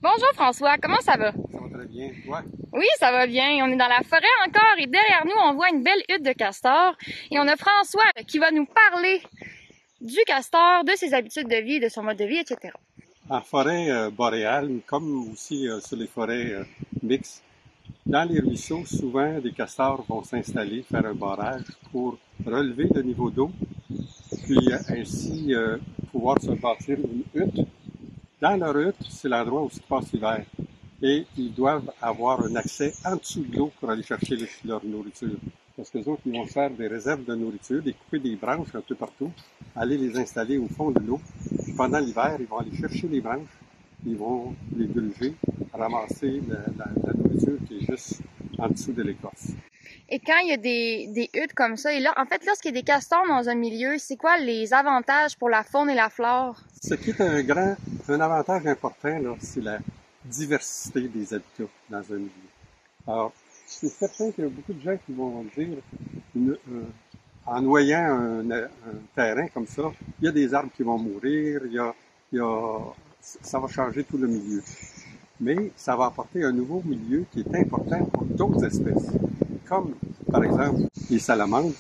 Bonjour François, comment ça va? Ça va très bien. Toi? Oui, ça va bien. On est dans la forêt encore et derrière nous, on voit une belle hutte de castor. Et on a François qui va nous parler du castor, de ses habitudes de vie, de son mode de vie, etc. En forêt boréale, comme aussi sur les forêts mixtes, dans les ruisseaux, souvent des castors vont s'installer, faire un barrage pour relever le niveau d'eau, puis ainsi pouvoir se bâtir une hutte. Dans leur hutte, c'est l'endroit où se passe l'hiver. Et ils doivent avoir un accès en dessous de l'eau pour aller chercher leur nourriture. Parce que les autres, ils vont faire des réserves de nourriture, couper des branches un peu partout, aller les installer au fond de l'eau. Puis pendant l'hiver, ils vont aller chercher les branches, ils vont les gruger, ramasser la nourriture qui est juste en dessous de l'écorce. Et quand il y a des huttes comme ça, et là, en fait, lorsqu'il y a des castors dans un milieu, c'est quoi les avantages pour la faune et la flore? Ce qui est un avantage important, là, c'est la diversité des habitats dans un milieu. Alors, c'est certain qu'il y a beaucoup de gens qui vont dire, en noyant un terrain comme ça, il y a des arbres qui vont mourir, ça va changer tout le milieu. Mais ça va apporter un nouveau milieu qui est important pour d'autres espèces, comme par exemple les salamandres.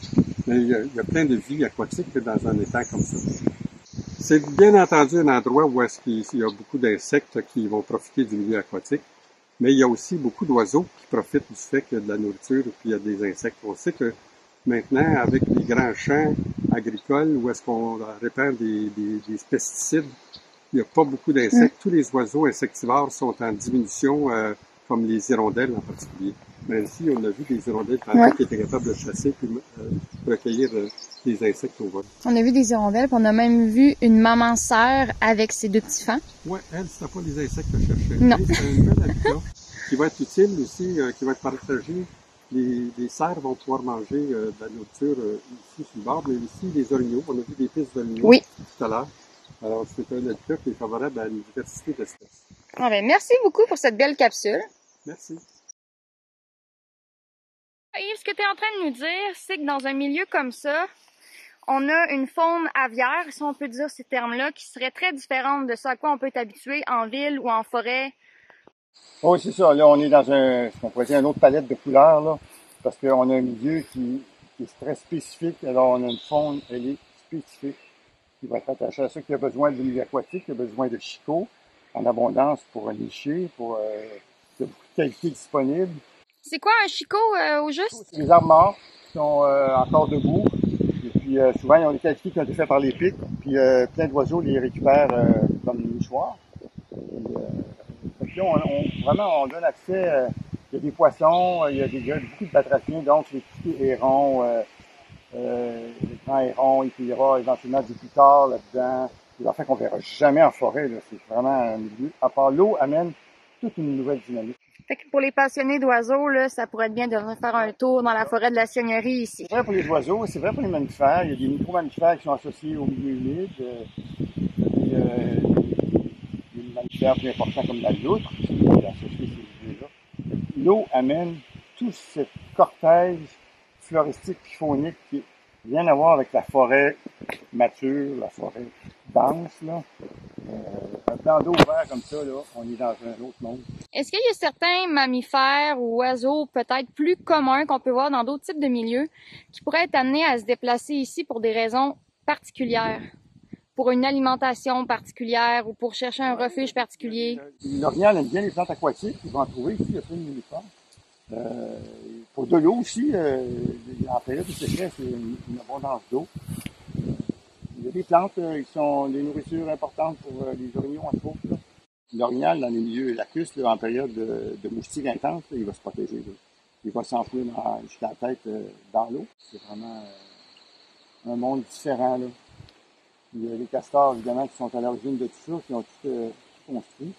Mais il y a plein de vie aquatique dans un étang comme ça. C'est bien entendu un endroit où est-ce qu'il y a beaucoup d'insectes qui vont profiter du milieu aquatique, mais il y a aussi beaucoup d'oiseaux qui profitent du fait qu'il y a de la nourriture et puis il y a des insectes. On sait que maintenant, avec les grands champs agricoles où est-ce qu'on répand des pesticides, il n'y a pas beaucoup d'insectes. Tous les oiseaux insectivores sont en diminution, comme les hirondelles en particulier. Mais ici, on a vu des hirondelles qui étaient capables de chasser et recueillir des insectes au vol. On a vu des hirondelles, puis on a même vu une maman cerf avec ses deux petits fans. Oui, elle, c'était pas les insectes qu'elle cherchait. Non. C'est un nouvel habitat qui va être utile aussi, qui va être partagé. Les cerfs vont pouvoir manger de la nourriture ici sur le bord, mais aussi les orignaux. On a vu des pistes d'orignaux tout à l'heure. Alors, c'est un habitat qui est favorable à une diversité d'espèces. Ah ben, merci beaucoup pour cette belle capsule. Merci. Yves, ce que tu es en train de nous dire, c'est que dans un milieu comme ça, on a une faune aviaire, si on peut dire ces termes-là, qui serait très différente de ce à quoi on peut être habitué en ville ou en forêt. Oui, c'est ça. Là, on est dans ce qu'on pourrait dire une autre palette de couleurs, là, parce qu'on a un milieu qui est très spécifique. Alors, on a une faune, elle est spécifique, qui va être attachée à ça, qui a besoin de milieu aquatique, qui a besoin de chicots en abondance pour nicher, il y a beaucoup de qualités disponibles. C'est quoi un chicot au juste? C'est des arbres morts qui sont encore debout. Et puis souvent, ils ont des qualités qui ont été faites par les pics. Puis plein d'oiseaux les récupèrent comme des nichoirs. Puis, vraiment, on donne accès. Il y a des poissons, il y a beaucoup de batraciens, donc les petits hérons, les grands hérons, il y aura éventuellement du guitare là-dedans. Des affaires qu'on verra jamais en forêt. Là. C'est vraiment un milieu. À part l'eau amène toute une nouvelle dynamique. Fait que pour les passionnés d'oiseaux, là, ça pourrait être bien de venir faire un tour dans la forêt de la Seigneurie ici. C'est vrai pour les oiseaux, c'est vrai pour les mammifères. Il y a des micro-mammifères qui sont associés au milieu humide. Des mammifères plus importants comme la loutre qui sont associés à ces milieux-là. L'eau amène tout ce cortège floristique et faunique qui n'a rien à voir avec la forêt mature, la forêt dense, là. Un plan d'eau ouvert comme ça, là, on est dans un autre monde. Est-ce qu'il y a certains mammifères ou oiseaux peut-être plus communs qu'on peut voir dans d'autres types de milieux qui pourraient être amenés à se déplacer ici pour des raisons particulières? Pour une alimentation particulière ou pour chercher un refuge particulier? L'orignal aime bien les plantes aquatiques, ils vont en trouver ici, il y a plein de mammifères. Pour de l'eau aussi, en période de sécheresse, il y a une abondance d'eau. Il y a des plantes qui sont des nourritures importantes pour les orignaux, entre autres. L'orignal, dans les milieux lacustres, en période de moustiques intenses, il va se protéger. Là. Il va s'enfouir jusqu'à la tête dans l'eau. C'est vraiment un monde différent. Là. Il y a les castors, évidemment, qui sont à l'origine de tout ça, qui ont tout construit.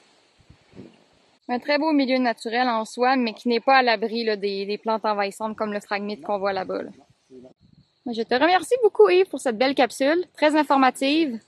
Un très beau milieu naturel en soi, mais qui n'est pas à l'abri des plantes envahissantes comme le phragmite qu'on voit là-bas. Là. Je te remercie beaucoup, Yves, pour cette belle capsule, très informative.